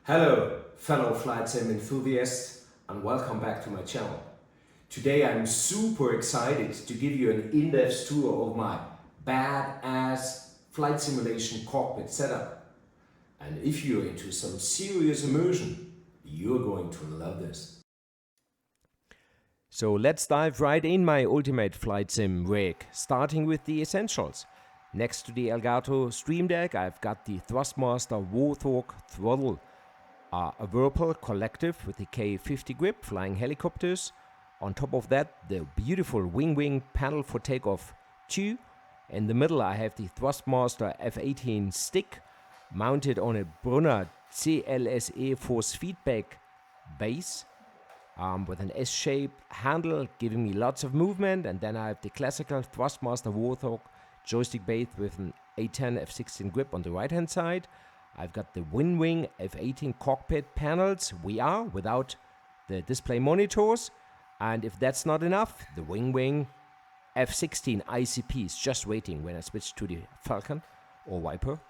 Hello, fellow flight sim enthusiasts, and welcome back to my channel. Today I'm super excited to give you an in-depth tour of my badass flight simulation cockpit setup. And if you're into some serious immersion, you're going to love this. So let's dive right in my ultimate flight sim rig, starting with the essentials. Next to the Elgato Stream Deck, I've got the Thrustmaster Warthog throttle, a Whirlpool collective with the K50 grip, flying helicopters. On top of that, the beautiful wing panel for takeoff 2. In the middle, I have the Thrustmaster F18 stick mounted on a Brunner CLSE force feedback base. With an S-shaped handle giving me lots of movement, and then I have the classical Thrustmaster Warthog joystick base with an A10 F16 grip on the right hand side. I've got the Wing F18 cockpit panels VR without the display monitors, and if that's not enough, the Wing F16 ICP is just waiting when I switch to the Falcon or Viper.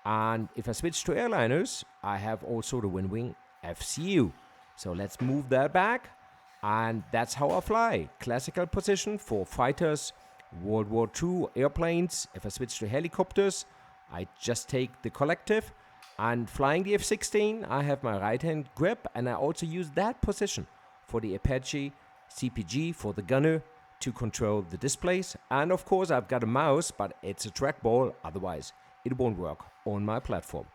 And if I switch to airliners, I have also the Wing FCU. So let's move that back, and that's how I fly. Classical position for fighters, World War II airplanes. If I switch to helicopters, I just take the collective, and flying the F-16, I have my right hand grip, and I also use that position for the Apache CPG for the gunner to control the displays. And of course I've got a mouse, but it's a trackball, otherwise it won't work on my platform.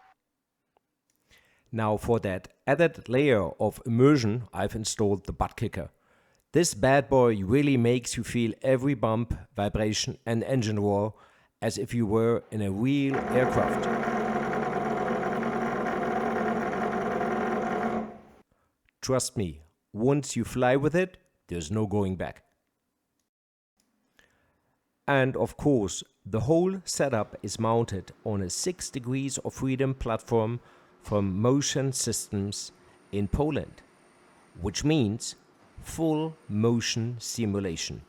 Now for that added layer of immersion, I've installed the butt kicker. This bad boy really makes you feel every bump, vibration and engine roar as if you were in a real aircraft. Trust me, once you fly with it, there's no going back. And of course, the whole setup is mounted on a 6 degrees of freedom platform from Motionsystems in Poland, which means full motion simulation.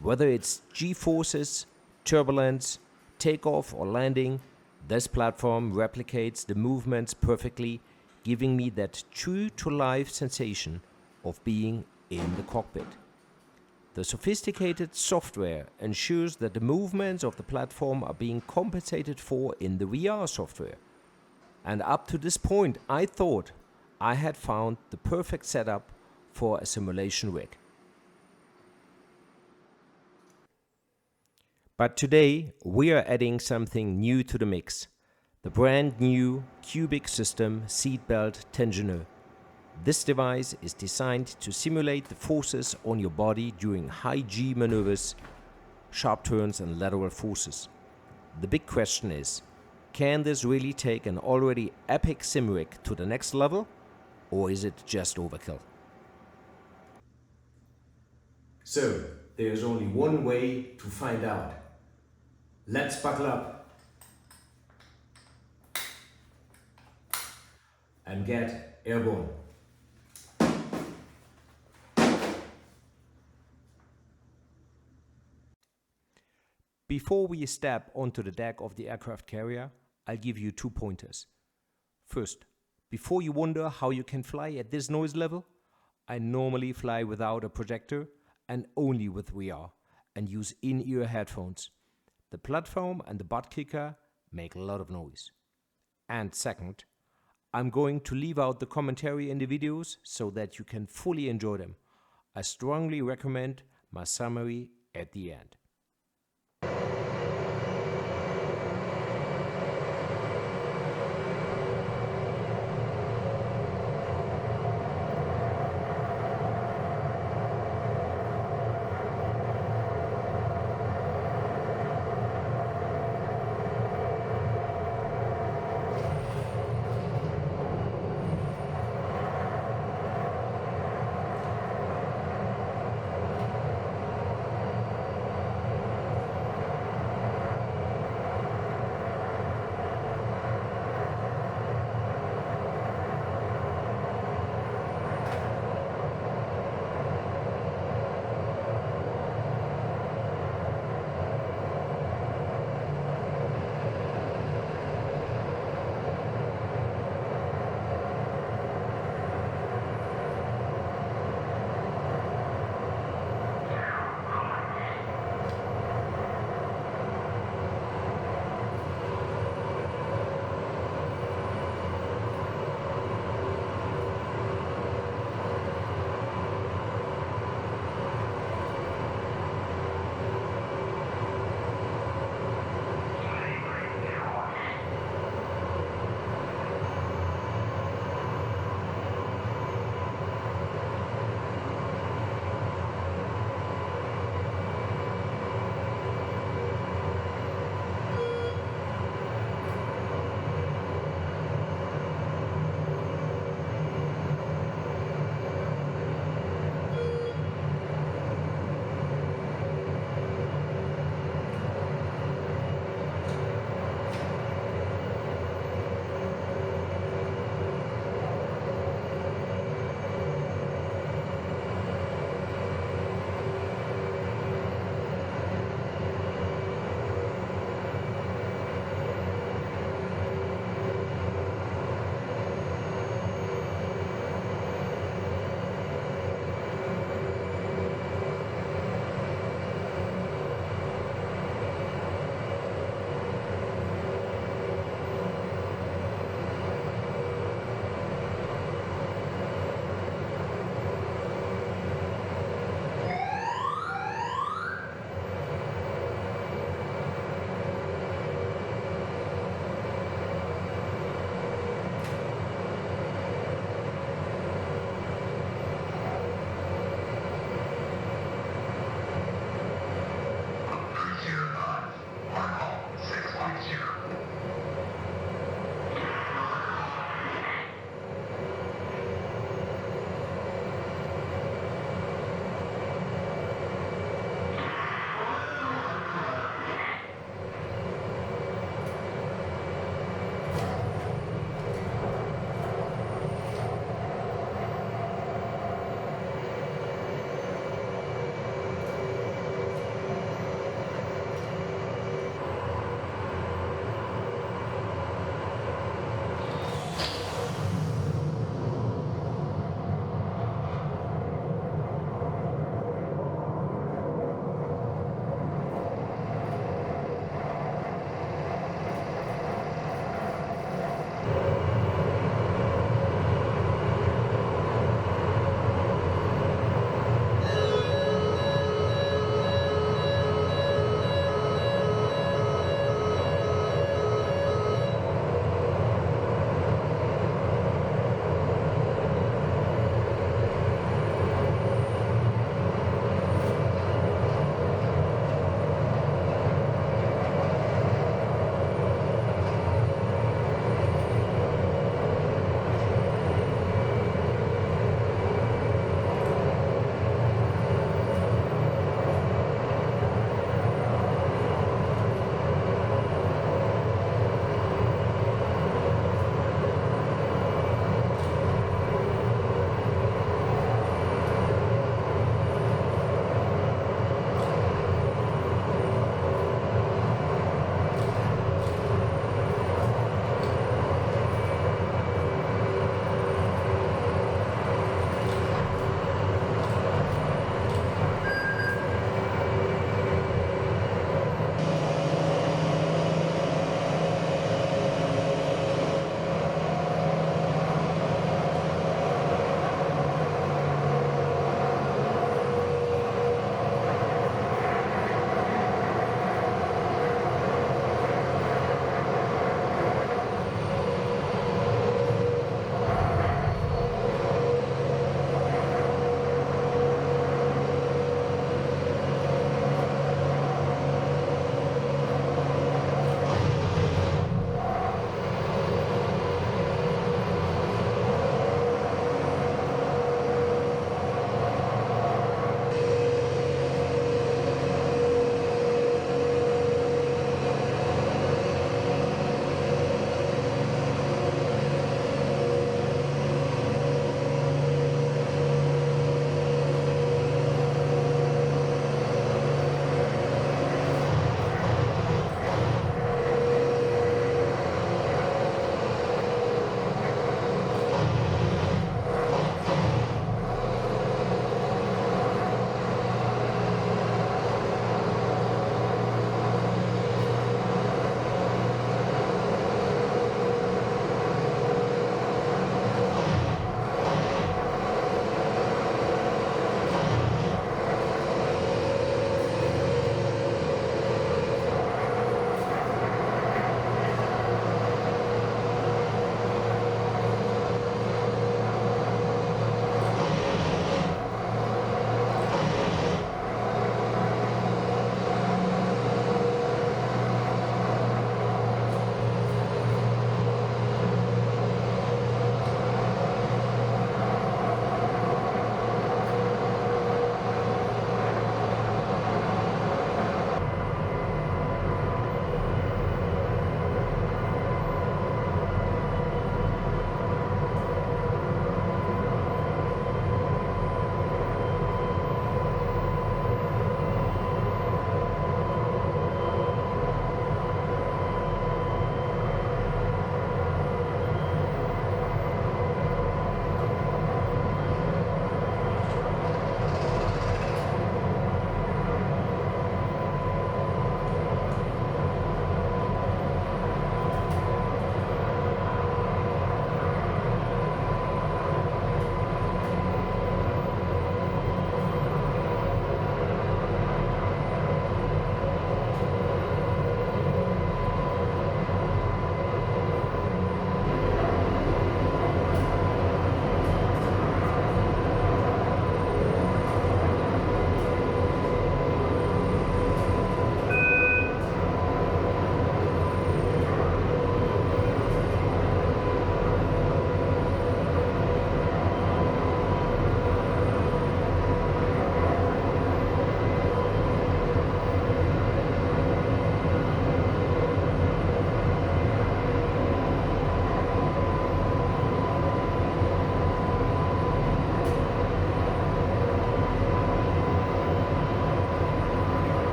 Whether it's G-forces, turbulence, takeoff or landing, this platform replicates the movements perfectly, giving me that true-to-life sensation of being in the cockpit. The sophisticated software ensures that the movements of the platform are being compensated for in the VR software. And up to this point, I thought I had found the perfect setup for a simulation rig. But today, we are adding something new to the mix. The brand new Qubic system Seatbelt tensioner. This device is designed to simulate the forces on your body during high G maneuvers, sharp turns and lateral forces. The big question is, can this really take an already epic sim rig to the next level, or is it just overkill? So, there's only one way to find out. Let's buckle up and get airborne. Before we step onto the deck of the aircraft carrier, I'll give you 2 pointers. First, before you wonder how you can fly at this noise level, I normally fly without a projector and only with VR and use in-ear headphones. The platform and the butt kicker make a lot of noise. And second, I'm going to leave out the commentary in the videos so that you can fully enjoy them. I strongly recommend my summary at the end.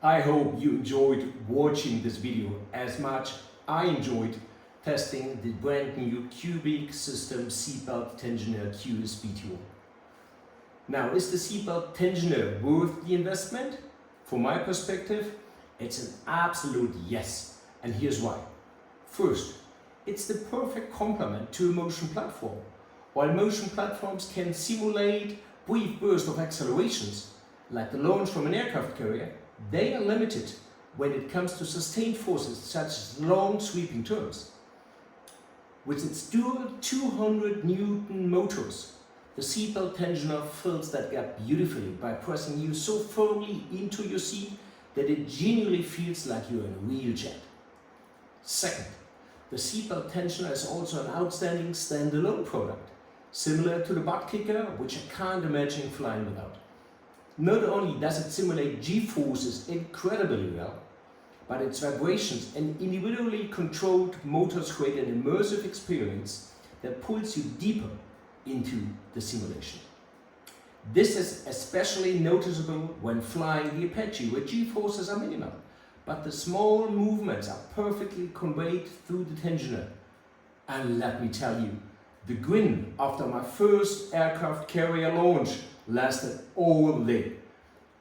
I hope you enjoyed watching this video as much I enjoyed testing the brand new Qubic system seatbelt tensioner QSBT1. Now, is the seatbelt tensioner worth the investment? From my perspective, it's an absolute yes, and here's why. First, it's the perfect complement to a motion platform. While motion platforms can simulate brief bursts of accelerations, like the launch from an aircraft carrier, they are limited when it comes to sustained forces such as long sweeping turns. With its dual 200 Newton motors, the seatbelt tensioner fills that gap beautifully by pressing you so firmly into your seat that it genuinely feels like you're in a real jet. Second, the seatbelt tensioner is also an outstanding standalone product, similar to the butt kicker, which I can't imagine flying without. Not only does it simulate G-forces incredibly well, but its vibrations and individually controlled motors create an immersive experience that pulls you deeper into the simulation. This is especially noticeable when flying the Apache, where G-forces are minimal, but the small movements are perfectly conveyed through the tensioner. And let me tell you, the grin after my first aircraft carrier launch lasted all day.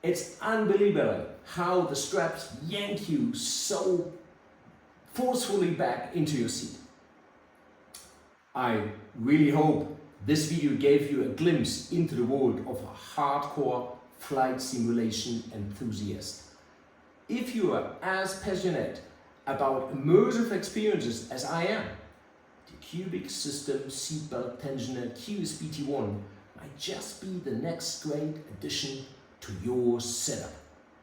It's unbelievable how the straps yank you so forcefully back into your seat. I really hope this video gave you a glimpse into the world of a hardcore flight simulation enthusiast. If you are as passionate about immersive experiences as I am, the Qubic system seatbelt tensioner QSBT1 might just be the next great addition to your setup.